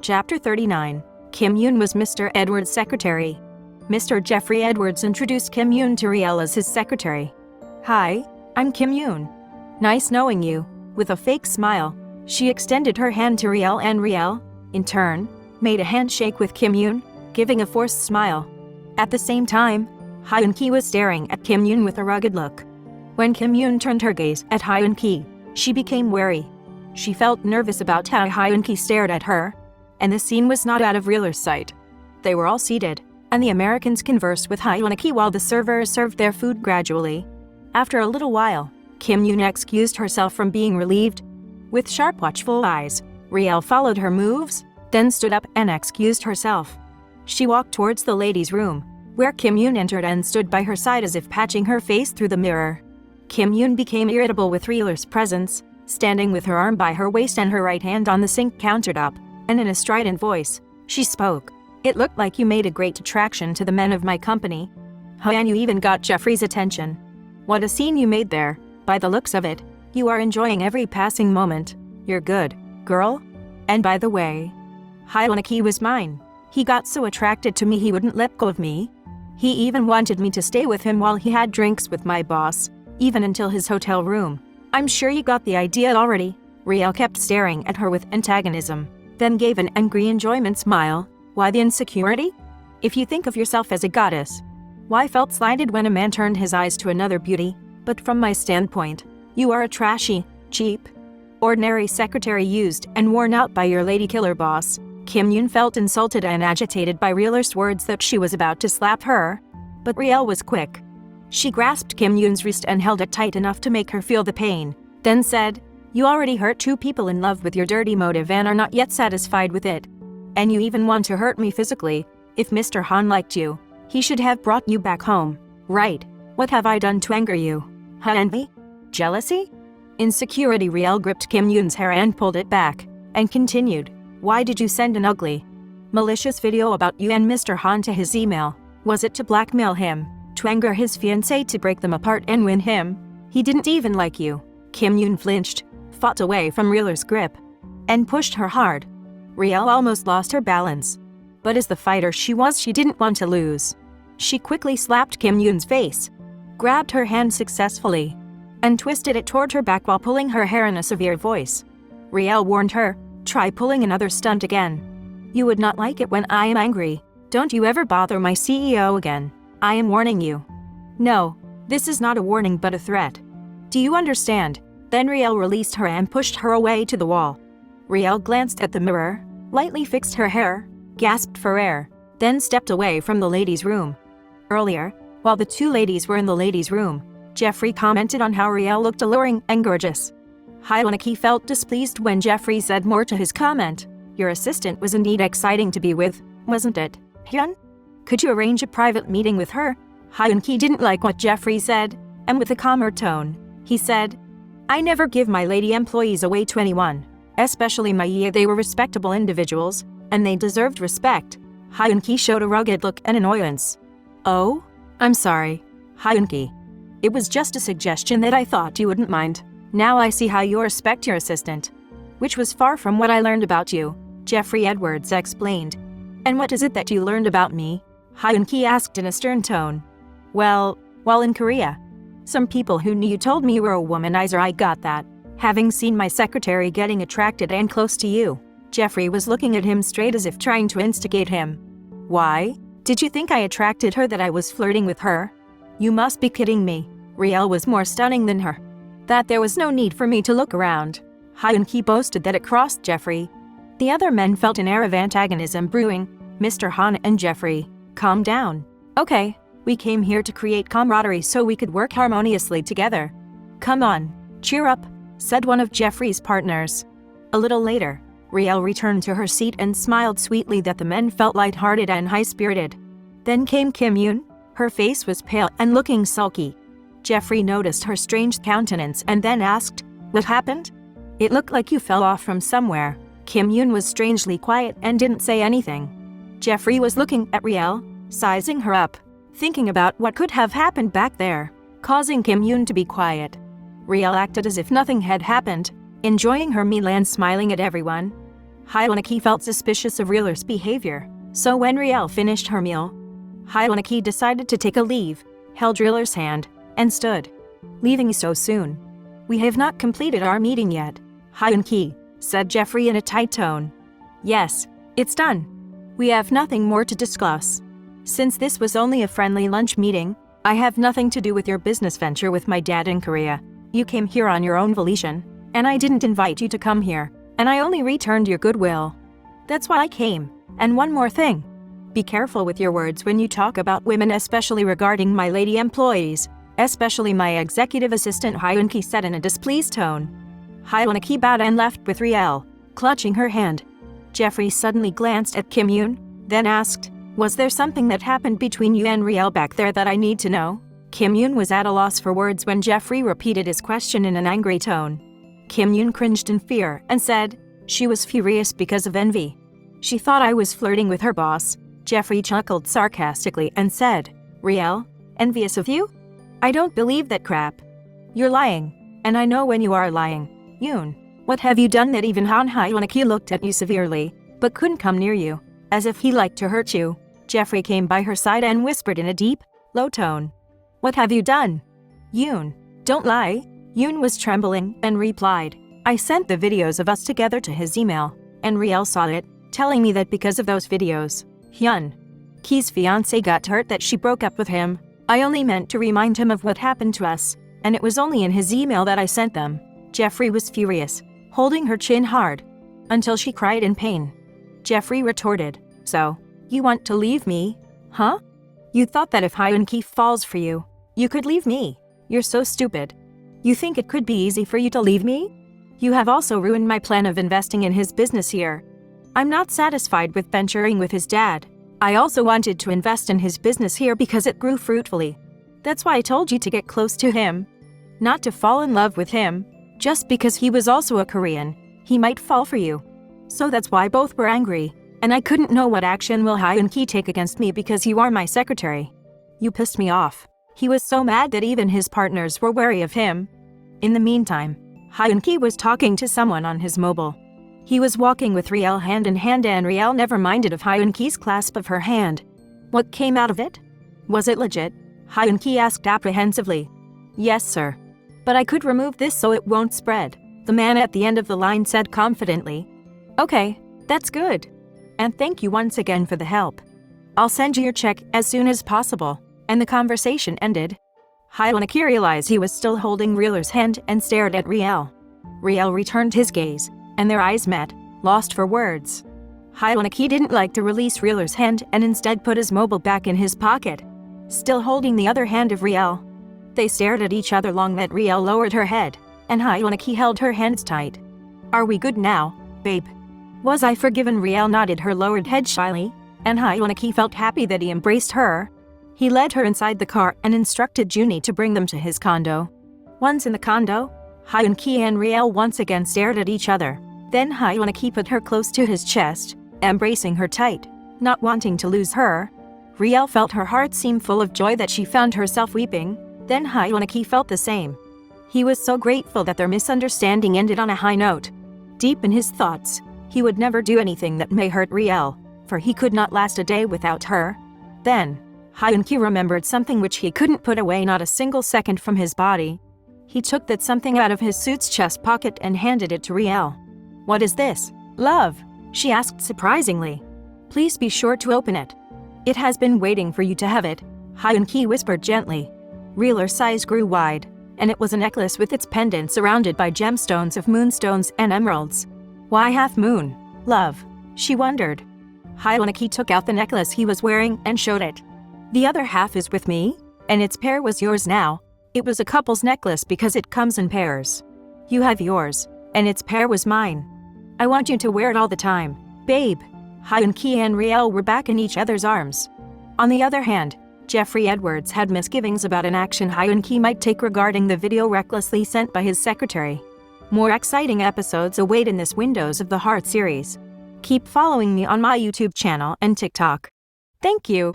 Chapter 39. Kim Yoon was Mr. Edwards' secretary. Mr. Jeffrey Edwards introduced Kim Yoon to Riel as his secretary. "Hi, I'm Kim Yoon. Nice knowing you." With a fake smile, she extended her hand to Riel and Riel, in turn, made a handshake with Kim Yoon, giving a forced smile. At the same time, Hyun-ki was staring at Kim Yoon with a rugged look. When Kim Yoon turned her gaze at Hyun-ki, she became wary. She felt nervous about how Hyun-ki stared at her, and the scene was not out of Rieler's sight. They were all seated, and the Americans conversed with Hyun-ki while the servers served their food gradually. After a little while, Kim Yoon excused herself from being relieved. With sharp watchful eyes, Riel followed her moves, then stood up and excused herself. She walked towards the ladies' room, where Kim Yoon entered and stood by her side as if patching her face through the mirror. Kim Yoon became irritable with Rieler's presence, standing with her arm by her waist and her right hand on the sink countertop, and in a strident voice, she spoke. "It looked like you made a great attraction to the men of my company. And you even got Jeffrey's attention. What a scene you made there. By the looks of it, you are enjoying every passing moment. You're good, girl. And by the way, Hyun-ki was mine. He got so attracted to me he wouldn't let go of me. He even wanted me to stay with him while he had drinks with my boss, even until his hotel room. I'm sure you got the idea already." Riel kept staring at her with antagonism, then gave an angry enjoyment smile. "Why the insecurity? If you think of yourself as a goddess, why felt slighted when a man turned his eyes to another beauty? But from my standpoint, you are a trashy, cheap, ordinary secretary used and worn out by your lady killer boss." Kim Yoon felt insulted and agitated by Rieler's words that she was about to slap her, but Riel was quick. She grasped Kim Yoon's wrist and held it tight enough to make her feel the pain, then said, "You already hurt two people in love with your dirty motive and are not yet satisfied with it. And you even want to hurt me physically. If Mr. Han liked you, he should have brought you back home, right? What have I done to anger you? Envy? Jealousy?" Insecurity. Riel gripped Kim Yoon's hair and pulled it back, and continued, "Why did you send an ugly, malicious video about you and Mr. Han to his email? Was it to blackmail him? To anger his fiancée, to break them apart and win him? He didn't even like you." Kim Yoon flinched, fought away from Rieler's grip, and pushed her hard. Riel almost lost her balance. But as the fighter she was, she didn't want to lose. She quickly slapped Kim Yoon's face, grabbed her hand successfully, and twisted it toward her back while pulling her hair in a severe voice. Riel warned her, "Try pulling another stunt again. You would not like it when I am angry. Don't you ever bother my CEO again. I am warning you." "No, this is not a warning but a threat. Do you understand?" Then Riel released her and pushed her away to the wall. Riel glanced at the mirror, lightly fixed her hair, gasped for air, then stepped away from the ladies' room. Earlier, while the two ladies were in the ladies' room, Jeffrey commented on how Riel looked alluring and gorgeous. Hyun-ki felt displeased when Jeffrey said more to his comment. "Your assistant was indeed exciting to be with, wasn't it, Hyun? Could you arrange a private meeting with her?" Hyun-ki didn't like what Jeffrey said, and with a calmer tone, he said, "I never give my lady employees away to anyone, especially my ye. They were respectable individuals, and they deserved respect." Hyun-ki showed a rugged look and annoyance. "Oh? I'm sorry, Hyun-ki. It was just a suggestion that I thought you wouldn't mind. Now I see how you respect your assistant." "Which was far from what I learned about you," Jeffrey Edwards explained. "And what is it that you learned about me?" Hyun-ki asked in a stern tone. Well, while in Korea, some people who knew you told me you were a womanizer. I got that, having seen my secretary getting attracted and close to you." Jeffrey was looking at him straight as if trying to instigate him. "Why? Did you think I attracted her, that I was flirting with her? You must be kidding me." Riel was more stunning than her. "That there was no need for me to look around." Hyun-ki boasted that it crossed Jeffrey. The other men felt an air of antagonism brewing. "Mr. Han and Jeffrey, calm down. Okay, we came here to create camaraderie so we could work harmoniously together. Come on, cheer up," said one of Jeffrey's partners. A little later, Riel returned to her seat and smiled sweetly that the men felt lighthearted and high-spirited. Then came Kim Yoon. Her face was pale and looking sulky. Jeffrey noticed her strange countenance and then asked, "What happened? It looked like you fell off from somewhere." Kim Yoon was strangely quiet and didn't say anything. Jeffrey was looking at Riel, sizing her up, thinking about what could have happened back there, causing Kim Yoon to be quiet. Riel acted as if nothing had happened, enjoying her meal and smiling at everyone. Hyunki felt suspicious of Reel's behavior, so when Riel finished her meal, Hyunki decided to take a leave, held Reel's hand, and stood. "Leaving so soon? We have not completed our meeting yet, Hyunki," said Jeffrey in a tight tone. "Yes, it's done. We have nothing more to discuss. Since this was only a friendly lunch meeting, I have nothing to do with your business venture with my dad in Korea. You came here on your own volition, and I didn't invite you to come here, and I only returned your goodwill. That's why I came. And one more thing. Be careful with your words when you talk about women, especially regarding my lady employees, especially my executive assistant," Hyunki said in a displeased tone. Hyunki bowed and left with Riel, clutching her hand. Jeffrey suddenly glanced at Kim Yoon, then asked, "Was there something that happened between you and Riel back there that I need to know?" Kim Yoon was at a loss for words when Jeffrey repeated his question in an angry tone. Kim Yoon cringed in fear and said, "She was furious because of envy. She thought I was flirting with her boss." Jeffrey chuckled sarcastically and said, "Riel, envious of you? I don't believe that crap. You're lying, and I know when you are lying. Yoon, what have you done that even Han Hyunki looked at you severely, but couldn't come near you, as if he liked to hurt you?" Jeffrey came by her side and whispered in a deep, low tone, "What have you done? Yoon, don't lie." Yoon was trembling and replied, "I sent the videos of us together to his email, and Riel saw it, telling me that because of those videos, Hyunki's fiancé got hurt, that she broke up with him. I only meant to remind him of what happened to us, and it was only in his email that I sent them." Jeffrey was furious, holding her chin hard, until she cried in pain. Jeffrey retorted, "So, you want to leave me, huh? You thought that if Hyunki falls for you, you could leave me? You're so stupid. You think it could be easy for you to leave me? You have also ruined my plan of investing in his business here. I'm not satisfied with venturing with his dad. I also wanted to invest in his business here because it grew fruitfully. That's why I told you to get close to him, not to fall in love with him. Just because he was also a Korean, he might fall for you. So that's why both were angry, and I couldn't know what action will Hyunki take against me because you are my secretary. You pissed me off." He was so mad that even his partners were wary of him. In the meantime, Hyunki was talking to someone on his mobile. He was walking with Riel hand in hand, and Riel never minded of Hyunki's clasp of her hand. "What came out of it? Was it legit?" Hyunki asked apprehensively. "Yes, sir. But I could remove this so it won't spread," the man at the end of the line said confidently. "Okay, that's good. And thank you once again for the help. I'll send you your check as soon as possible." And the conversation ended. Hyunki realized he was still holding Reel's hand and stared at Riel. Riel returned his gaze, and their eyes met, lost for words. Hyunki didn't like to release Reel's hand and instead put his mobile back in his pocket, still holding the other hand of Riel. They stared at each other long that Riel lowered her head, and Hyunki held her hands tight. "Are we good now, babe? Was I forgiven?" Riel nodded her lowered head shyly, and Hyunki felt happy that he embraced her. He led her inside the car and instructed Junie to bring them to his condo. Once in the condo, Hyunki and Riel once again stared at each other. Then Hyunki put her close to his chest, embracing her tight, not wanting to lose her. Riel felt her heart seem full of joy that she found herself weeping. Then Hyunki felt the same. He was so grateful that their misunderstanding ended on a high note. Deep in his thoughts, he would never do anything that may hurt Riel, for he could not last a day without her. Then, Hyunki remembered something which he couldn't put away not a single second from his body. He took that something out of his suit's chest pocket and handed it to Riel. "What is this, love?" she asked surprisingly. "Please be sure to open it. It has been waiting for you to have it," Hyunki whispered gently. Riel's size grew wide, and it was a necklace with its pendant surrounded by gemstones of moonstones and emeralds. "Why half moon, love?" she wondered. Hyunki took out the necklace he was wearing and showed it. "The other half is with me, and its pair was yours now. It was a couple's necklace because it comes in pairs. You have yours, and its pair was mine. I want you to wear it all the time, babe." Hyunki and Riel were back in each other's arms. On the other hand, Jeffrey Edwards had misgivings about an action Hyunki might take regarding the video recklessly sent by his secretary. More exciting episodes await in this Windows of the Heart series. Keep following me on my YouTube channel and TikTok. Thank you.